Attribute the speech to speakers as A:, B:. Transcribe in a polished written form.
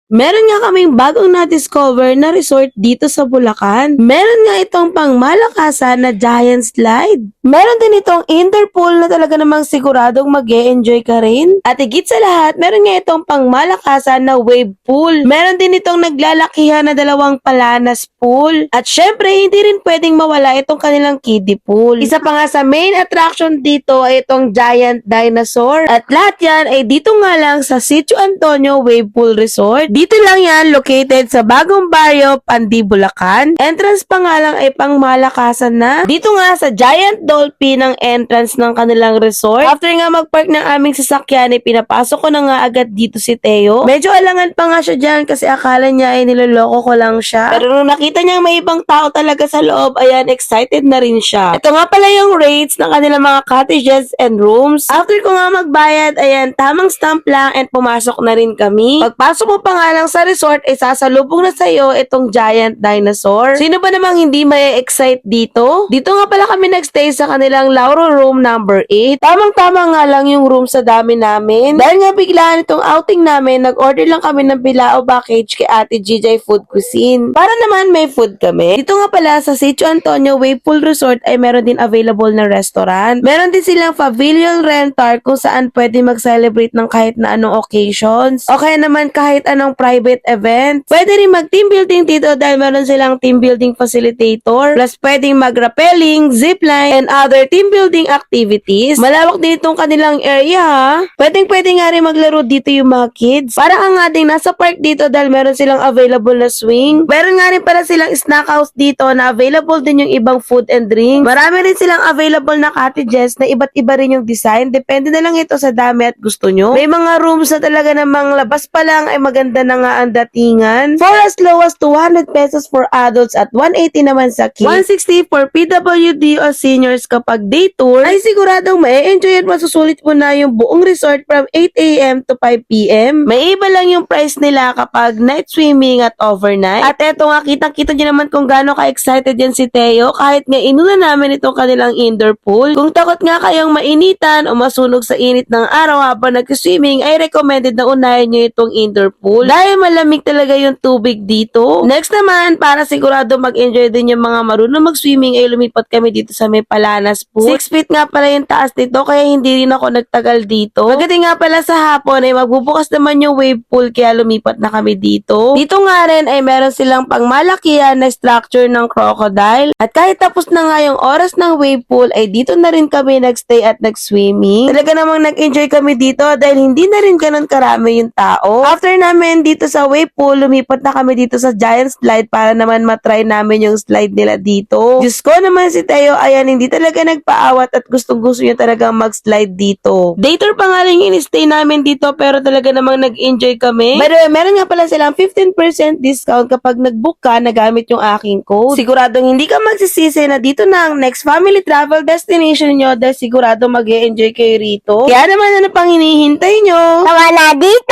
A: Meron nga kaming bagong na-discover na resort dito sa Bulacan. Meron nga itong pangmalakasan na giant slide. Meron din itong indoor pool na talaga namang siguradong mag-e-enjoy ka rin. At higit sa lahat, meron nga itong pangmalakasan na wave pool. Meron din itong naglalakihan na dalawang palanas pool. At syempre, hindi rin pwedeng mawala itong kanilang kiddie pool. Isa pa nga sa main attraction dito ay itong giant dinosaur. At lahat yan ay dito nga lang sa Sitio Antonio Wave Pool Resort. Dito lang yan, located sa Bagong Barrio, Pandi, Bulacan. Entrance pa nga lang ay pangmalakasan na. Dito nga sa Giant Dolphin ang entrance ng kanilang resort. After nga magpark ng aming sasakyan, ay pinapasok ko na nga agad dito si Theo. Medyo alangan pa nga siya dyan kasi akala niya ay niloloko ko lang siya. Pero nung nakita niya may ibang tao talaga sa loob, ayan, excited na rin siya. Ito nga pala yung rates ng kanilang mga cottages and rooms. After ko nga magbayad, ayan, tamang stamp lang and pumasok na rin kami. Pagpasok mo pa nga lang sa resort, ay sasalubong na sa'yo itong giant dinosaur. Sino ba namang hindi may-excite dito? Dito nga pala kami nagstay sa kanilang Lauro Room number 8. Tamang-tama nga lang yung room sa dami namin. Dahil nga biglaan itong outing namin, nag-order lang kami ng bilao package kay Ate GJ Food Cuisine. Para naman may food kami. Dito nga pala sa Sitio Antonio Wave Pool Resort ay meron din available na restaurant. Meron din silang pavilion rental kung saan pwede mag-celebrate ng kahit na anong occasions. O kaya naman kahit anong private event. Pwede rin mag-team building dito dahil meron silang team building facilitator. Plus pwedeng mag-rappelling, zipline, and other team building activities. Malawak din itong kanilang area ha. Pwede nga rin maglaro dito yung mga kids. Para ka nga din nasa park dito dahil meron silang available na swing. Meron nga rin pala silang snack house dito na available din yung ibang food and drink. Marami rin silang available na cottages na iba't iba rin yung design. Depende na lang ito sa dami at gusto nyo. May mga rooms na talaga namang labas pa lang ay maganda na nga ang datingan. For as low as 200 pesos for adults at 180 naman sa kids. 160 for PWD o seniors kapag day tour ay siguradong ma-enjoy at masusulit mo na yung buong resort from 8 a.m. to 5 p.m. May iba lang yung price nila kapag night swimming at overnight. At eto nga, kitang-kita nyo naman kung gaano ka-excited yan si Theo kahit nga inuna namin itong kanilang indoor pool. Kung takot nga kayong mainitan o masunog sa init ng araw habang nag-swimming ay recommended na unahin nyo itong indoor pool dahil malamig talaga yung tubig dito. Next naman, para sigurado mag-enjoy din yung mga marunong mag-swimming ay lumipat kami dito sa may Palanas Pool. 6 feet nga pala yung taas dito kaya hindi rin ako nagtagal dito. Pagdating nga pala sa hapon ay magbubukas naman yung wave pool kaya lumipat na kami dito. Dito nga rin ay meron silang pangmalakihan na structure ng crocodile. At kahit tapos na nga yung oras ng wave pool ay dito na rin kami nagstay at nag-swimming. Talaga namang nag-enjoy kami dito dahil hindi na rin ganun karami yung tao. After namin dito sa wave pool, lumipat na kami dito sa giant slide para naman matry namin yung slide nila dito. Diyos ko naman si Theo, ayan, hindi talaga nagpaawat at gustong-gusto niya talagang mag-slide dito. Day tour pa nga rin in-stay namin dito pero talaga namang nag-enjoy kami. By the way, meron nga pala silang 15% discount kapag nag-book ka na gamit yung aking code. Siguradong hindi ka magsisisi na dito na ang next family travel destination nyo dahil sigurado mag-e-enjoy kayo rito. Kaya naman ano pang hinihintay nyo?
B: Tawa na dito!